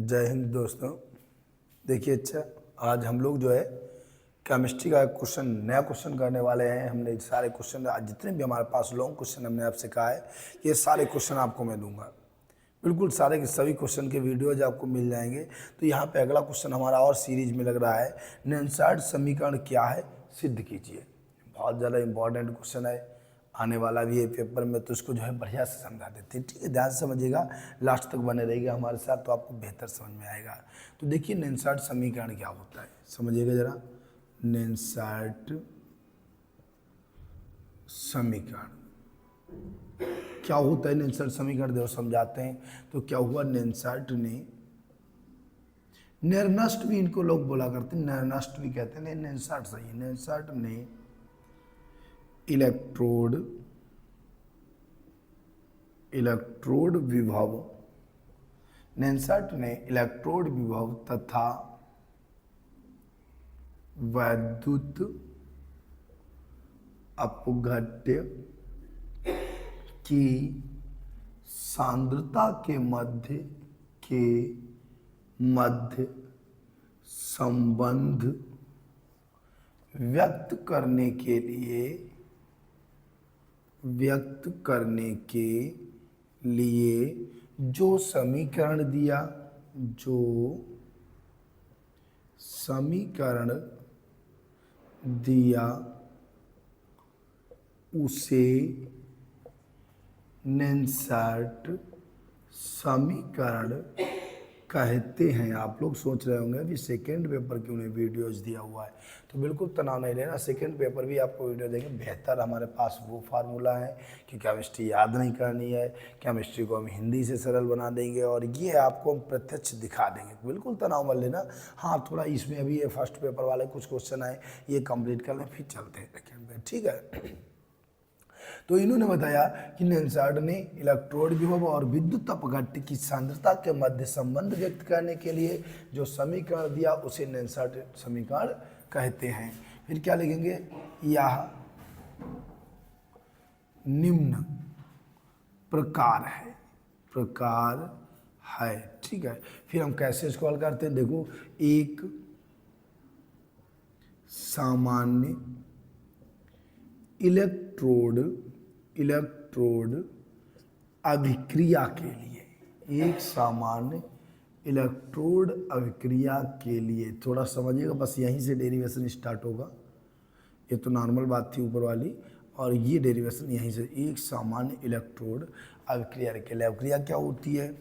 जय हिंद दोस्तों। देखिए अच्छा, आज हम लोग जो है केमिस्ट्री का एक नया क्वेश्चन करने वाले हैं। हमने सारे क्वेश्चन आज जितने भी हमारे पास लॉन्ग क्वेश्चन हमने आपसे कहा है, ये सारे क्वेश्चन आपको मैं दूंगा। बिल्कुल सारे के सभी क्वेश्चन के वीडियोज आपको मिल जाएंगे। तो यहाँ पे अगला क्वेश्चन हमारा और सीरीज में लग रहा है, नेल्सॉन समीकरण क्या है सिद्ध कीजिए। बहुत ज़्यादा इंपॉर्टेंट क्वेश्चन है, आने वाला भी है पेपर में, तो इसको जो है बढ़िया से समझा देते हैं। ठीक है, ध्यान से समझिएगा, लास्ट तक बने रहिएगा हमारे साथ, तो आपको बेहतर समझ में आएगा। तो देखिए नेल्सॉन समीकरण क्या होता है, समझिएगा जरा। नेल्सॉन समीकरण क्या होता है? नेल्सॉन समीकरण देखो समझाते हैं। तो क्या हुआ, नेल्सॉन ने, नेर्नस्ट भी इनको लोग बोला करते हैं, नेर्नस्ट भी कहते हैं, नेल्सॉन सही है। नेल्सॉन ने इलेक्ट्रोड विभव, नेल्सॉन ने इलेक्ट्रोड विभव तथा वैद्युत अपघट्य की सांद्रता के मध्य संबंध व्यक्त करने के लिए जो समीकरण दिया उसे नेल्सॉन समीकरण कहते हैं। आप लोग सोच रहे होंगे अभी सेकेंड पेपर क्यों नहीं वीडियोज दिया हुआ है, तो बिल्कुल तनाव नहीं लेना, सेकेंड पेपर भी आपको वीडियो देंगे। बेहतर हमारे पास वो फार्मूला है कि केमिस्ट्री याद नहीं करनी है, केमिस्ट्री को हम हिंदी से सरल बना देंगे और ये आपको हम प्रत्यक्ष दिखा देंगे। बिल्कुल तनाव मत लेना। हाँ, थोड़ा इसमें अभी ये फर्स्ट पेपर वाले कुछ क्वेश्चन आए, ये कंप्लीट कर लें, फिर चलते हैं सेकेंड पे। ठीक है, तो इन्होंने बताया कि नेल्सॉन ने इलेक्ट्रोड विभव और विद्युत अपघट्य की सांद्रता के मध्य संबंध व्यक्त करने के लिए जो समीकरण दिया उसे नेल्सॉन समीकरण कहते हैं। फिर क्या लिखेंगे, यह निम्न प्रकार है। ठीक है, फिर हम कैसे इसको हल करते हैं, देखो, एक सामान्य इलेक्ट्रोड अभिक्रिया के लिए, एक सामान्य इलेक्ट्रोड अभिक्रिया के लिए, थोड़ा समझिएगा, बस यहीं से डेरिवेशन स्टार्ट होगा। ये तो नॉर्मल बात थी ऊपर वाली, और ये डेरिवेशन यहीं से। एक सामान्य इलेक्ट्रोड अभिक्रिया के लिए, अभिक्रिया क्या होती है,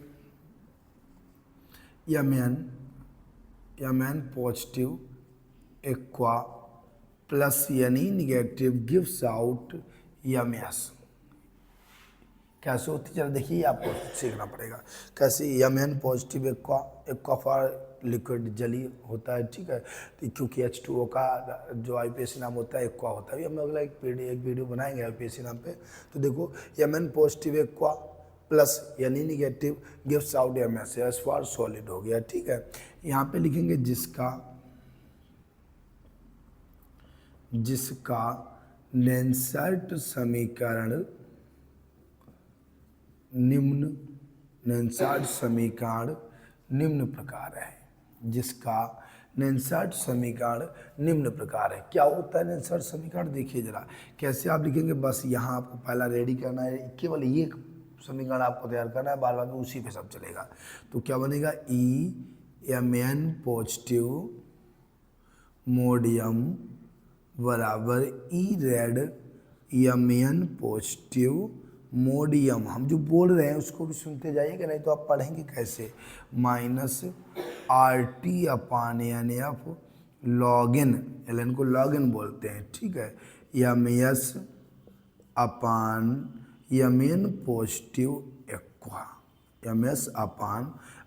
Mn पॉजिटिव एक्वा प्लस यानी निगेटिव गिव्स आउट Ms। कैसे होती है जरा देखिए, आपको सीखना पड़ेगा कैसे। Mn positive aqua for liquid जली होता है। ठीक है, तो क्योंकि H2O का जो आईपीएसी नाम होता है एक्वा होता है। हम अगला एक वीडियो बनाएंगे आईपीएसी नाम पे। तो देखो, Mn पॉजिटिव एक्वा प्लस यानी negative gives out Ms, S for solid हो गया। ठीक है, यहाँ पे लिखेंगे जिसका नेल्सॉन समीकरण निम्न प्रकार है। जिसका नेल्सॉन समीकरण निम्न प्रकार है। क्या होता है नेल्सॉन समीकरण, देखिए जरा कैसे आप लिखेंगे। बस यहाँ आपको पहला रेडी करना है, केवल ये समीकरण आपको तैयार करना है, बार बार उसी पे सब चलेगा। तो क्या बनेगा, Mn पॉजिटिव मोडियम बराबर रेड Mn पॉजिटिव मोडियम। हम जो बोल रहे हैं उसको भी सुनते जाइएगा, नहीं तो आप पढ़ेंगे कैसे। Minus RT/NF log n, Ln को log n बोलते हैं। ठीक है, Mn पॉजिटिव एक्वा,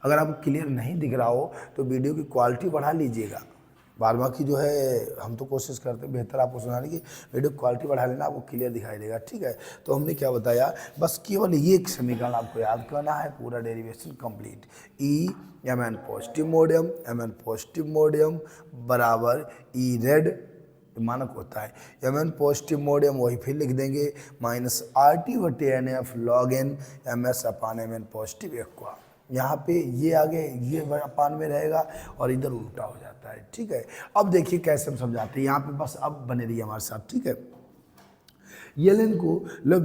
अगर आपको क्लियर नहीं दिख रहा हो तो वीडियो की क्वालिटी बढ़ा लीजिएगा। बार बार की जो है हम तो कोशिश करते हैं बेहतर आपको सुनाने की, वीडियो क्वालिटी बढ़ा लेना, आपको क्लियर दिखाई देगा। ठीक है, तो हमने क्या बताया, बस केवल ये एक समीकरण आपको याद करना है, पूरा डेरिवेशन कंप्लीट। Mn पॉजिटिव मोडियम बराबर रेड मानक होता है। Mn पॉजिटिव मोडियम वही फिर लिख देंगे minus RT/NF log n Ms/Mn positive aqua. यहाँ पे ये आगे ये अपान में रहेगा और इधर उल्टा हो जाता है। ठीक है, अब देखिए कैसे हम समझाते हैं, यहाँ पे बस अब बने रहिए हमारे साथ। ठीक है, ln को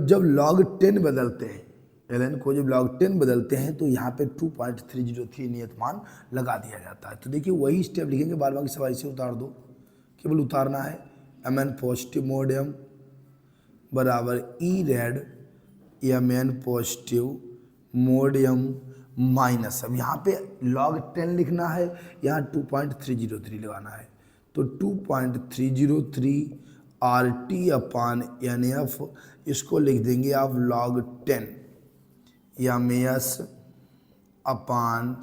जब log 10 बदलते हैं, ln को जब log 10 बदलते हैं तो यहाँ पे 2.303 नियत मान लगा दिया जाता है। तो देखिए वही स्टेप लिखेंगे, बाद बाकी सब ऐसे उतार दो, केवल उतारना है। mn पॉजिटिव मोड m बराबर E red mn positive mod m minus, अब यहाँ पे log 10 लिखना है, यहाँ 2.303 लगाना है, तो 2.303 RT अपान NF, इसको लिख देंगे आप log 10 MS upon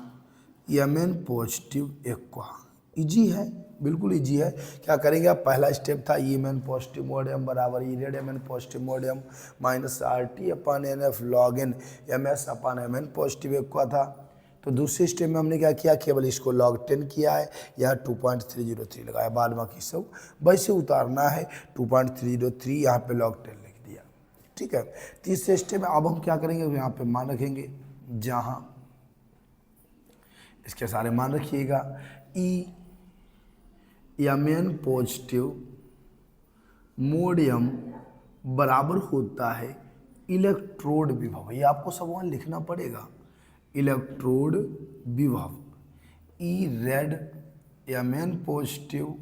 mn positive aqua. Easy है, बिल्कुल इजी है। क्या करेंगे आप, पहला स्टेप था E M positive mod m बराबर E red mn positive mod m minus RT upon NF log n MS upon mn positive aqua था। तो दूसरे स्टेप में हमने क्या किया, केवल इसको log 10 किया है, यहाँ 2.303 लगाया, बाद बाकी सब वैसे उतारना है। 2.303 यहाँ पे log 10 लिख दिया। ठीक है, तीसरे स्टेप में अब हम क्या करेंगे, यहाँ पे मान रखेंगे, जहाँ इसके सारे मान रखिएगा। ई mn पॉजिटिव मोड m बराबर होता है इलेक्ट्रोड विभव, ये आपको सब वहाँ लिखना पड़ेगा, इलेक्ट्रोड विभव। E red mn positive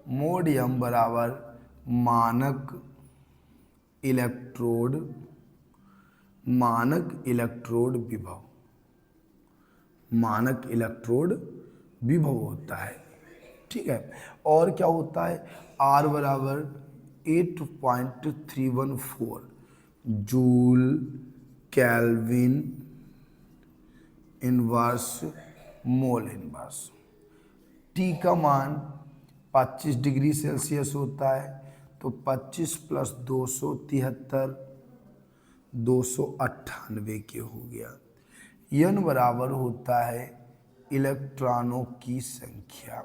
mod m बराबर मानक इलेक्ट्रोड विभव, मानक इलेक्ट्रोड विभव होता है। ठीक है, और क्या होता है, R बराबर 8.314 joule kelvin inverse mole inverse. T का मान 25 डिग्री सेल्सियस होता है, तो 25 प्लस 273 298 के हो गया। N बराबर होता है इलेक्ट्रॉनों की संख्या,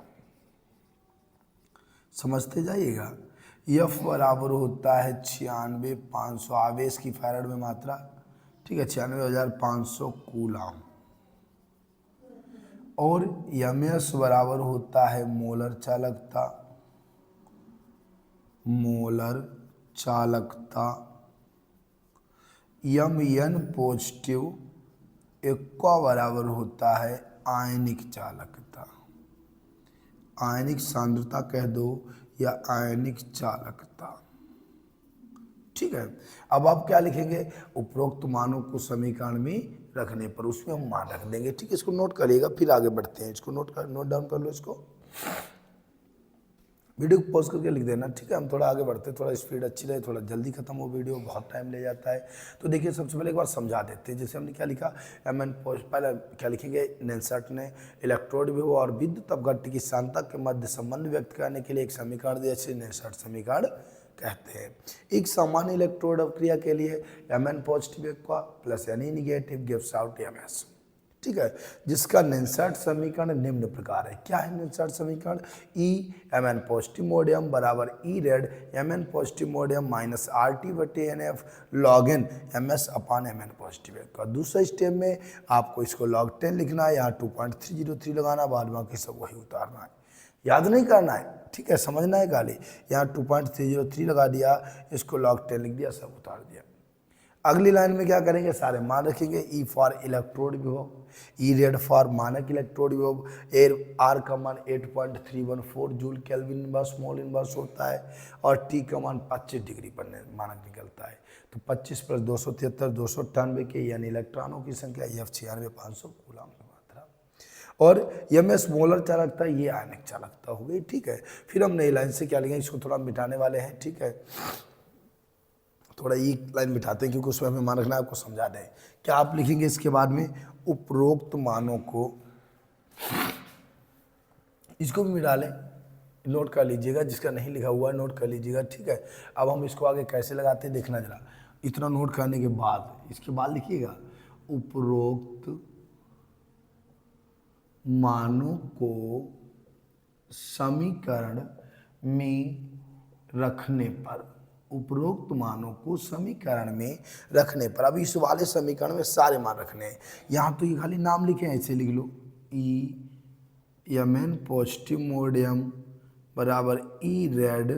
समझते जाइएगा। F बराबर होता है 96,500, आवेश की फैराड में मात्रा। ठीक है, 96,500 कूलम। और ms बराबर होता है मोलर चालकता, mn पॉजिटिव एक्वा बराबर होता है आयनिक चालकता, आयनिक सांद्रता कह दो या आयनिक चालकता। ठीक है, अब आप क्या लिखेंगे, उपरोक्त मानों को समीकरण में रखने पर उसमें हम मान रख देंगे। ठीक है, इसको नोट करिएगा, फिर आगे बढ़ते हैं। इसको नोट डाउन कर लो, इसको वीडियो को पॉज करके लिख देना। ठीक है, हम थोड़ा आगे बढ़ते हैं, थोड़ा स्पीड अच्छी रहे, थोड़ा जल्दी खत्म हो, वीडियो बहुत टाइम ले जाता है। तो देखिए सबसे पहले एक बार समझा देते हैं। जैसे हमने क्या लिखा, mn पहले क्या लिखेंगे, नेल्सट ने इलेक्ट्रोड विभव और विद्युत अपघट्य की सांद्रता के मध्य संबंध व्यक्त करने के लिए एक समीकरण दिया, जिसे नेल्सट समीकरण कहते हैं। एक सामान्य इलेक्ट्रोड अपक्रिया के लिए mn positive aqua plus Ne negative gives out ms। ठीक है, जिसका नेल्सट समीकरण निम्न प्रकार है। क्या है नेल्सट समीकरण, E mn positive mod m बराबर E red mn positive mod m minus RT बटे NF log n ms upon mn positive का। दूसरे स्टेप में आपको इसको log 10 लिखना है, यहाँ 2.303 लगाना, बाद बाकी सब वही उतारना है, याद नहीं करना है। ठीक है, समझना है खाली। यहाँ 2.303 लगा दिया, इसको log 10 लिख दिया, सब उतार दिया। अगली लाइन में क्या करेंगे, सारे मान रखेंगे। ई फॉर इलेक्ट्रोड विभव, ई रेड फॉर मानक इलेक्ट्रोड विभव, आर का मान 8.314 joule kelvin inverse mole inverse होता है, और टी का मान 25 डिग्री पर मानक निकलता है। तो 25 प्लस 273 298 के, यानी इलेक्ट्रॉनों की संख्या F 96,500 कूलम की मात्रा। और ms मोलर चालकता, ये आयनिक चालकता हो गई। ठीक है, फिर हम नई लाइन से क्या लिखेंगे, इसको थोड़ा मिटाने वाले हैं। ठीक है, थोड़ा एक लाइन मिटाते हैं, क्योंकि उसमें हमें मान रखना है, आपको समझा दें। क्या आप लिखेंगे इसके बाद में, उपरोक्त मानों को, इसको भी मिटा लें, नोट कर लीजिएगा, जिसका नहीं लिखा हुआ है नोट कर लीजिएगा। ठीक है, अब हम इसको आगे कैसे लगाते हैं देखना जरा। इतना नोट करने के बाद इसके बाद लिखिएगा, उपरोक्त मानों को समीकरण में रखने पर, उपरोक्त मानों को समीकरण में रखने पर, अब इस वाले समीकरण में सारे मान रखने हैं। यहाँ तो ये खाली नाम लिखे हैं, ऐसे लिख लो E M N positive mod M बराबर E red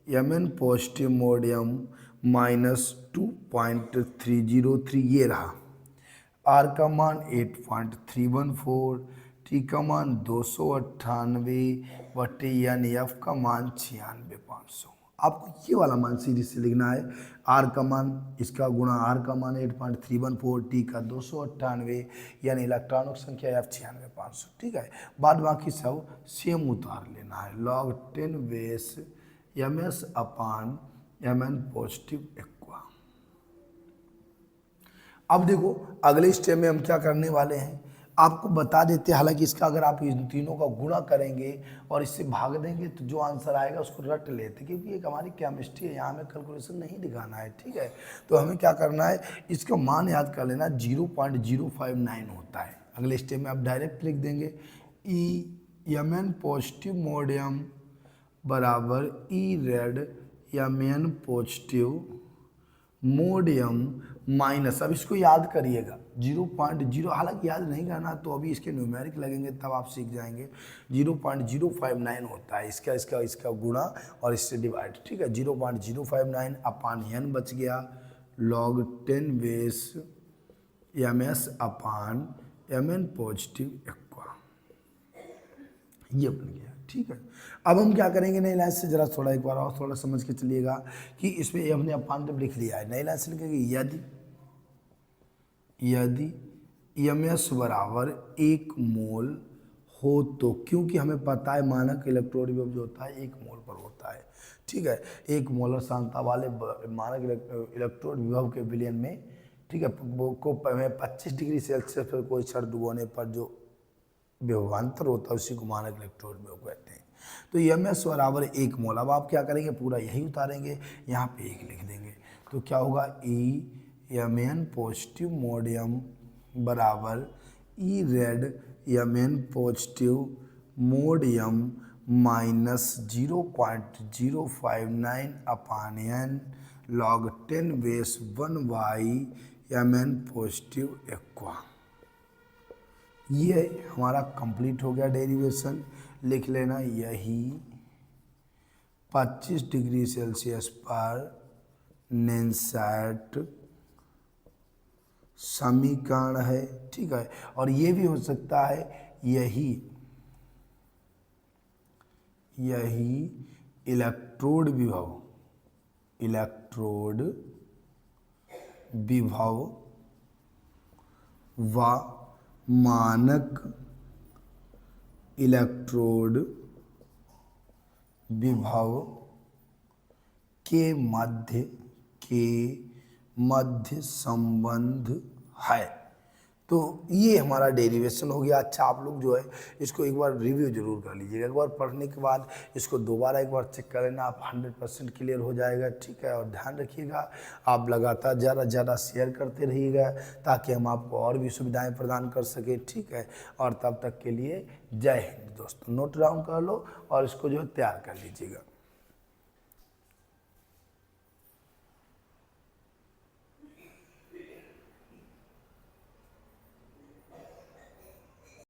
M N positive mod M -2.303 ये रहा। आर का मान 8.314, टी का मान 298 बटे यानी एफ का मान 96,500। आपको ये वाला मान सीधे से लिखना है। आर का मान इसका गुणा आर का मान 8.314, टी का 298 यानी इलेक्ट्रॉनों की संख्या एफ 96,500। ठीक है, बाद बाकी सब सेम उतार लेना है। log 10 base M S upon M N positive aqua. अब देखो अगले स्टेप में हम क्या करने वाले हैं आपको बता देते हैं। हालांकि इसका अगर आप इन तीनों का गुणा करेंगे और इससे भाग देंगे तो जो आंसर आएगा उसको रट लेते, क्योंकि एक हमारी केमिस्ट्री है, यहाँ हमें कैलकुलेशन नहीं दिखाना है। ठीक है, तो हमें क्या करना है, इसका मान याद कर लेना 0.059 होता है। अगले स्टेप में आप डायरेक्ट लिख देंगे E M N positive mod M बराबर E red M N positive mod M minus, अब इसको याद करिएगा 0.0, हालांकि याद नहीं करना तो अभी इसके न्यूमेरिक लगेंगे तब आप सीख जाएंगे। 0.059 होता है इसका गुणा और इससे डिवाइड। ठीक है, 0.059 अपान एन बच गया log 10 base M S upon M N positive aqua, ये बन गया। ठीक है, अब हम क्या करेंगे, नई लाइन से जरा थोड़ा एक बार और थोड़ा समझ के चलिएगा कि इसमें हमने अपान जब लिख लिया है, नई लाइन से लिखेंगे यदि एम एस बराबर 1 मोल हो तो, क्योंकि हमें पता है मानक इलेक्ट्रॉन विभव जो होता है 1 मोल पर होता है। ठीक है, 1 मोलर सांद्रता वाले मानक इलेक्ट्रॉन विभव के विलयन में, ठीक है, को 25 डिग्री सेल्सियस पर कोई क्षण डुबोने पर जो विभवांतर होता है उसी को मानक इलेक्ट्रॉन विभव कहते हैं। तो एम एस बराबर 1 मोल। अब आप क्या करेंगे, पूरा यही उतारेंगे, यहाँ पे 1 लिख देंगे तो क्या होगा E M N positive mod M बराबर E red M N positive mod M -0.059 upon N log 10 base 1 by M N positive aqua. ये हमारा कंप्लीट हो गया डेरिवेशन। लिख लेना यही 25 डिग्री सेल्सियस पर नेनसेट समीकरण है। ठीक है, और ये भी हो सकता है यही इलेक्ट्रोड विभव व मानक इलेक्ट्रोड विभव के मध्य संबंध है। तो ये हमारा डेरिवेशन हो गया। अच्छा, आप लोग जो है इसको एक बार रिव्यू जरूर कर लीजिएगा। एक बार पढ़ने के बाद इसको दोबारा एक बार चेक कर लेना, आप 100% क्लियर हो जाएगा। ठीक है, और ध्यान रखिएगा आप लगातार ज़्यादा शेयर करते रहिएगा ताकि हम आपको और भी सुविधाएं प्रदान कर सकें। ठीक है, और तब तक के लिए जय हिंद दोस्तों। नोट डाउन कर लो और इसको जो है तैयार कर लीजिएगा।